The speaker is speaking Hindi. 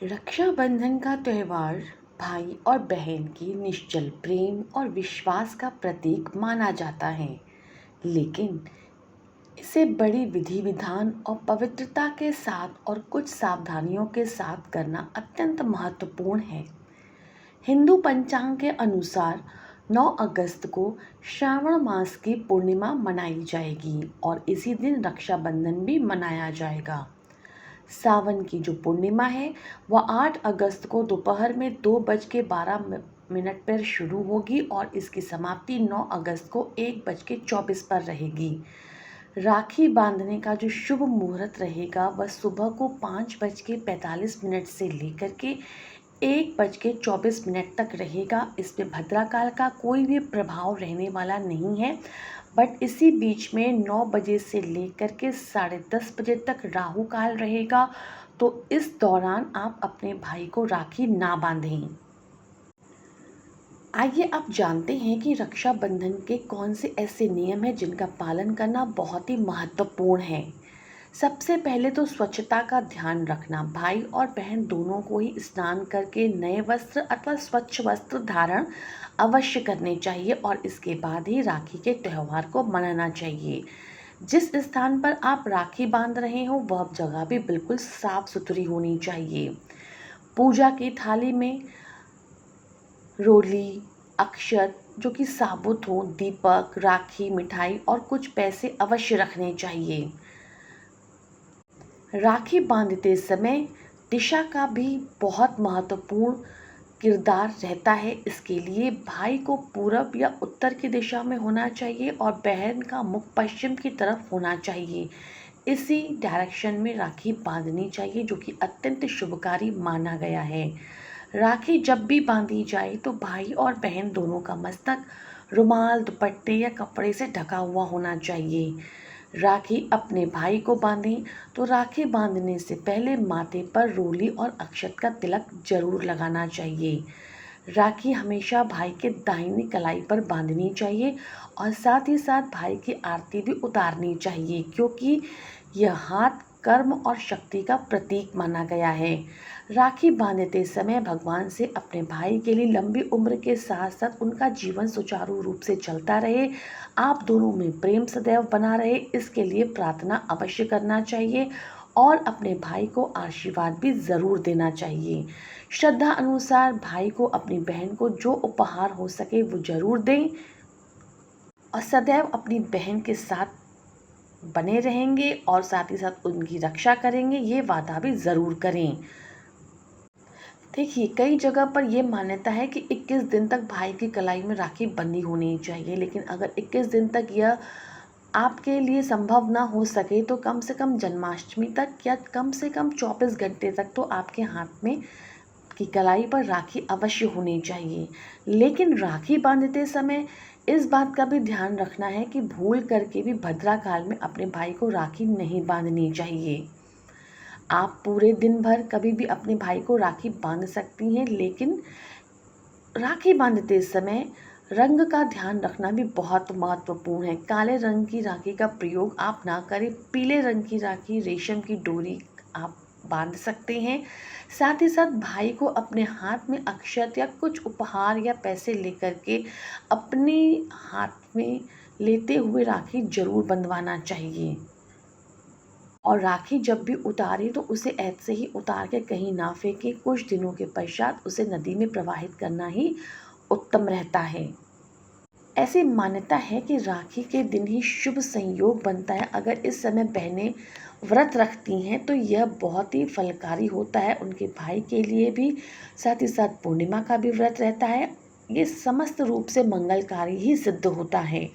रक्षाबंधन का त्यौहार भाई और बहन की निश्चल प्रेम और विश्वास का प्रतीक माना जाता है, लेकिन इसे बड़ी विधि विधान और पवित्रता के साथ और कुछ सावधानियों के साथ करना अत्यंत महत्वपूर्ण है। हिंदू पंचांग के अनुसार 9 अगस्त को श्रावण मास की पूर्णिमा मनाई जाएगी और इसी दिन रक्षाबंधन भी मनाया जाएगा। सावन की जो पूर्णिमा है वह 8 अगस्त को दोपहर में 2:12 पर शुरू होगी और इसकी समाप्ति 9 अगस्त को 1:24 पर रहेगी। राखी बांधने का जो शुभ मुहूर्त रहेगा वह सुबह को 5:45 से लेकर के 1:24 तक रहेगा। इसमें भद्राकाल का कोई भी प्रभाव रहने वाला नहीं है, बट इसी बीच में 9 बजे से लेकर के 10:30 बजे तक राहु काल रहेगा। तो इस दौरान आप अपने भाई को राखी ना बांधें। आइए अब जानते हैं कि रक्षाबंधन के कौन से ऐसे नियम हैं जिनका पालन करना बहुत ही महत्वपूर्ण है। सबसे पहले तो स्वच्छता का ध्यान रखना। भाई और बहन दोनों को ही स्नान करके नए वस्त्र अथवा स्वच्छ वस्त्र धारण अवश्य करने चाहिए और इसके बाद ही राखी के त्यौहार को मनाना चाहिए। जिस स्थान पर आप राखी बांध रहे हो वह जगह भी बिल्कुल साफ सुथरी होनी चाहिए। पूजा की थाली में रोली, अक्षत जो कि साबुत हो, दीपक, राखी, मिठाई और कुछ पैसे अवश्य रखने चाहिए। राखी बांधते समय दिशा का भी बहुत महत्वपूर्ण किरदार रहता है। इसके लिए भाई को पूरब या उत्तर की दिशा में होना चाहिए और बहन का मुख पश्चिम की तरफ होना चाहिए। इसी डायरेक्शन में राखी बांधनी चाहिए जो कि अत्यंत शुभकारी माना गया है। राखी जब भी बांधी जाए तो भाई और बहन दोनों का मस्तक रुमाल, दुपट्टे या कपड़े से ढका हुआ होना चाहिए। राखी अपने भाई को बांधें तो राखी बांधने से पहले माथे पर रोली और अक्षत का तिलक जरूर लगाना चाहिए। राखी हमेशा भाई के दाहिनी कलाई पर बांधनी चाहिए और साथ ही साथ भाई की आरती भी उतारनी चाहिए, क्योंकि यह हाथ कर्म और शक्ति का प्रतीक माना गया है। राखी बांधते समय भगवान से अपने भाई के लिए लंबी उम्र के साथ साथ उनका जीवन सुचारू रूप से चलता रहे, आप दोनों में प्रेम सदैव बना रहे, इसके लिए प्रार्थना अवश्य करना चाहिए और अपने भाई को आशीर्वाद भी ज़रूर देना चाहिए। श्रद्धा अनुसार भाई को अपनी बहन को जो उपहार हो सके वो ज़रूर दें और सदैव अपनी बहन के साथ बने रहेंगे और साथ ही साथ उनकी रक्षा करेंगे, ये वादा भी ज़रूर करें। देखिए, कई जगह पर यह मान्यता है कि 21 दिन तक भाई की कलाई में राखी बंधी होनी चाहिए, लेकिन अगर 21 दिन तक यह आपके लिए संभव ना हो सके तो कम से कम जन्माष्टमी तक या कम से कम 24 घंटे तक तो आपके हाथ में की कलाई पर राखी अवश्य होनी चाहिए। लेकिन राखी बांधते समय इस बात का भी ध्यान रखना है कि भूल करके भी भद्रा काल में अपने भाई को राखी नहीं बांधनी चाहिए। आप पूरे दिन भर कभी भी अपने भाई को राखी बांध सकती हैं, लेकिन राखी बांधते समय रंग का ध्यान रखना भी बहुत महत्वपूर्ण है। काले रंग की राखी का प्रयोग आप ना करें। पीले रंग की राखी, रेशम की डोरी आप बांध सकते हैं। साथ ही साथ भाई को अपने हाथ में अक्षत या कुछ उपहार या पैसे लेकर के अपने हाथ में लेते हुए राखी जरूर बंधवाना चाहिए और राखी जब भी उतारे तो उसे ऐसे ही उतार के कहीं ना फेंके। कुछ दिनों के पश्चात उसे नदी में प्रवाहित करना ही उत्तम रहता है। ऐसी मान्यता है कि राखी के दिन ही शुभ संयोग बनता है। अगर इस समय बहनें व्रत रखती हैं तो यह बहुत ही फलकारी होता है उनके भाई के लिए भी। साथ ही साथ पूर्णिमा का भी व्रत रहता है। ये समस्त रूप से मंगलकारी ही सिद्ध होता है।